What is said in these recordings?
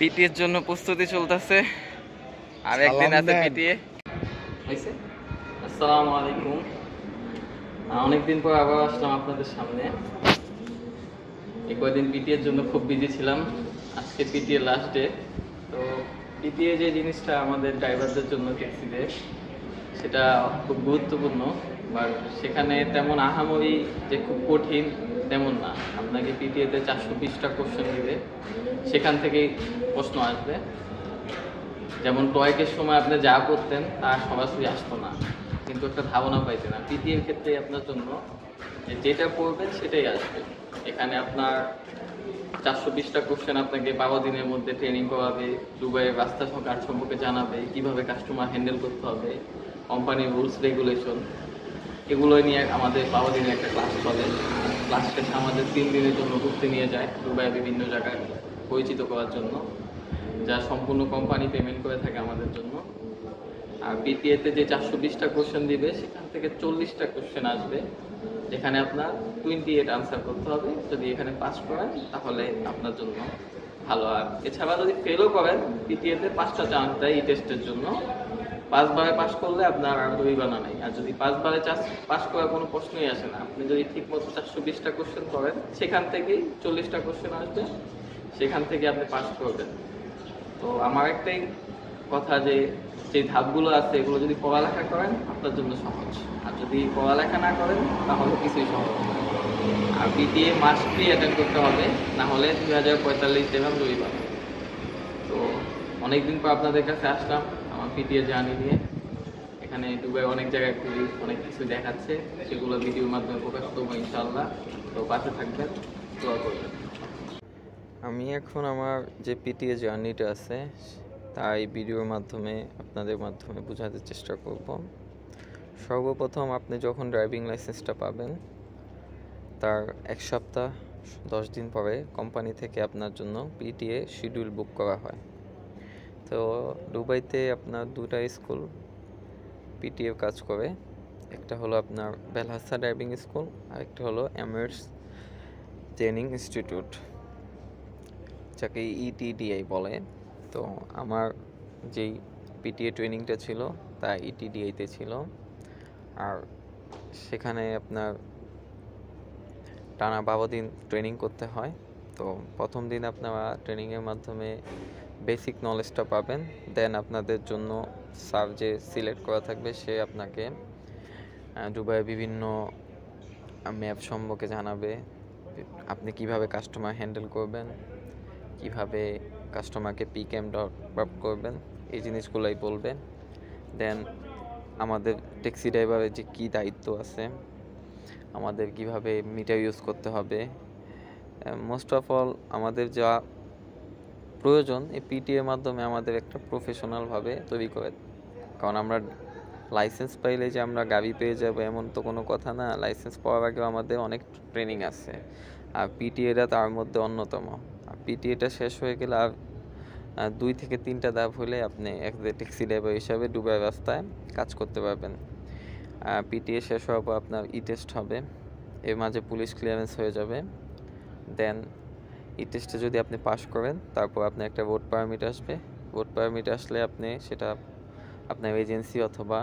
পিটিএর জন্য প্রস্তুতি চলতেছে। আর একদিন আছে পিটিএ। আসসালামু আলাইকুম। অনেকদিন পর আবার আসলাম আপনাদের সামনে। এই কয়েকদিন পিটিএর জন্য খুব বিজি ছিলাম। আজকে পিটিএ লাস্ট ডে। তো পিটিএ যে জিনিসটা আমাদের ড্রাইভারদের জন্য ট্যাক্সিতে, সেটা খুব গুরুত্বপূর্ণ। বাট সেখানে তেমন আহামরি যে খুব কঠিন তেমন না। আপনাকে পিটিএতে 420টা কোশ্চেন দিবে, সেখান থেকেই প্রশ্ন আসবে। যেমন টয়েকের সময় আপনি যা করতেন তা সরাসরি আসতো না, কিন্তু একটা ধারণা পাইতেন না। পিটিএর ক্ষেত্রে আপনার জন্য যেটা পড়বেন সেটাই আসবে। এখানে আপনার 420টা কোশ্চেন আপনাকে 12 দিনের মধ্যে ট্রেনিং করাবে, দুবাইয়ের রাস্তা ঘাট সম্পর্কে জানাবে, কিভাবে কাস্টমার হ্যান্ডেল করতে হবে, কোম্পানির রুলস রেগুলেশন, এগুলো নিয়ে আমাদের 12 দিনের একটা ক্লাস চলে। ক্লাস শেষে আমাদের 3 দিনের জন্য ঘুরতে নিয়ে যায় দুবাইয়ের বিভিন্ন জায়গায় পরিচিত করার জন্য, যা সম্পূর্ণ কোম্পানি পেমেন্ট করে থাকে আমাদের জন্য। আর পিটিএতে যে 420টা কোশ্চেন দিবে, সেখান থেকে 40টা কোশ্চেন আসবে, যেখানে আপনার 28 আনসার করতে হবে। যদি এখানে পাস করেন তাহলে আপনার জন্য ভালো। আর এছাড়া যদি ফেলও করেন, পিটিএতে 5টা চান্স দেয় এই টেস্টের জন্য। 5 বারে পাস করলে আপনার আর জরিমানা নেই। আর যদি 5 বারে পাস করার কোনো প্রশ্নই আসে না, আপনি যদি ঠিক মতো 420টা কোশ্চেন করেন, সেখান থেকেই 40টা কোশ্চেন আসবে, সেখান থেকে আপনি পাস করবেন। তো আমার একটাই কথা, যে ধাপগুলো আছে এগুলো যদি পড়ালেখা করেন আপনার জন্য সহজ, আর যদি পড়ালেখা না করেন তাহলে কিছুই সহজ না। আর পিটিএ মাস্টলি অ্যাটেন্ড করতে হবে, না হলে 2045 দেবেন জরিমানা। তো অনেকদিন পর আপনাদের কাছে আসলাম আমার পিটিএ জার্নি নিয়ে। এখানে দুবাই অনেক জায়গায় ঘুরি, অনেক কিছু দেখাচ্ছে, সেগুলো ভিডিওর মাধ্যমে প্রকাশ করবো ইনশাআল্লাহ। তো পাশে থাকবেন, দোয়া করবেন। আমি এখন আমার যে পিটিএ জার্নিটা আছে তাই ভিডিওর মাধ্যমে আপনাদের মাধ্যমে বোঝাতে চেষ্টা করব। সর্বপ্রথম আপনি যখন ড্রাইভিং লাইসেন্সটা পাবেন, তার 1 সপ্তাহ 10 দিন পরে কোম্পানি থেকে আপনার জন্য পিটিএ শিডিউল বুক করা হয়। তো দুবাইতে আপনার 2টা স্কুল পিটিএ কাজ করে। একটা হলো আপনার বেলহাসা ড্রাইভিং স্কুল, আর একটা হলো এমিরেটস ট্রেনিং ইনস্টিটিউট, যাকে ইটিডিআই বলে। তো আমার যেই পিটিএ ট্রেনিংটা ছিল তা ইটিডিআইতে ছিল। আর সেখানে আপনার টানা 12 দিন ট্রেনিং করতে হয়। তো প্রথম দিন আপনারা ট্রেনিংয়ের মাধ্যমে বেসিক নলেজটা পাবেন। দেন আপনাদের জন্য স্যার যে সিলেক্ট করা থাকবে, সে আপনাকে দুবাইয়ের বিভিন্ন ম্যাপ সম্পর্কে জানাবে, আপনি কিভাবে কাস্টমার হ্যান্ডেল করবেন, কিভাবে কাস্টমারকে পিক অ্যান্ড ড্রপ করবেন, এই জিনিসগুলোই বলবে। দেন আমাদের ট্যাক্সি ড্রাইভারের যে কী দায়িত্ব আছে, আমাদের কিভাবে মিটার ইউজ করতে হবে, মোস্ট অফ অল আমাদের যা প্রয়োজন এই পিটিএর মাধ্যমে আমাদের একটা প্রফেশনালভাবে তৈরি করে। কারণ আমরা লাইসেন্স পাইলে যে আমরা গাড়ি পেয়ে যাবো এমন তো কোনো কথা না। লাইসেন্স পাওয়ার আগেও আমাদের অনেক ট্রেনিং আছে, আর পিটিএটা তার মধ্যে অন্যতম। আর পিটিএটা শেষ হয়ে গেলে আর 2 থেকে 3টা ধাপ হলে আপনি এক ট্যাক্সি ড্রাইভার হিসাবে দুবাই রাস্তায় কাজ করতে পারবেন। পিটিএ শেষ হওয়ার পর আপনার টেস্ট হবে, এর মাঝে পুলিশ ক্লিয়ারেন্স হয়ে যাবে। দেন টেস্টে যদি আপনি পাস করেন, তারপর আপনার একটা রোড পারমিট আসবে। রোড পারমিট আসলে আপনি সেটা আপনার এজেন্সি অথবা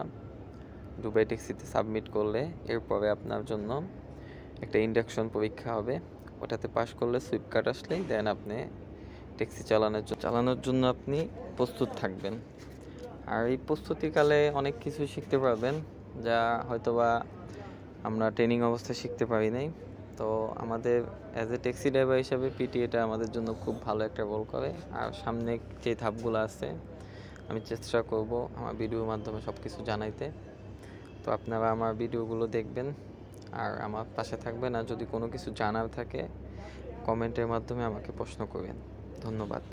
দুবাই ট্যাক্সিতে সাবমিট করলে, এরপরে আপনার জন্য একটা ইন্ডাকশন পরীক্ষা হবে। ওটাতে পাস করলে সুইপ কার্ড আসলেই দেন আপনি ট্যাক্সি চালানোর জন্য আপনি প্রস্তুত থাকবেন। আর এই প্রস্তুতিকালে অনেক কিছু শিখতে পারবেন, যা হয়তোবা আমরা ট্রেনিং অবস্থায় শিখতে পারি নাই। তো আমাদের অ্যাজ এ ট্যাক্সি ড্রাইভার হিসাবে পিটিএটা আমাদের জন্য খুব ভালো একটা রোল করে। আর সামনে যে ধাপগুলো আছে আমি চেষ্টা করব আমার ভিডিওর মাধ্যমে সব কিছু জানাইতে। তো আপনারা আমার ভিডিওগুলো দেখবেন আর আমার পাশে থাকবেন। আর যদি কোনো কিছু জানার থাকে কমেন্টের মাধ্যমে আমাকে প্রশ্ন করবেন। ধন্যবাদ।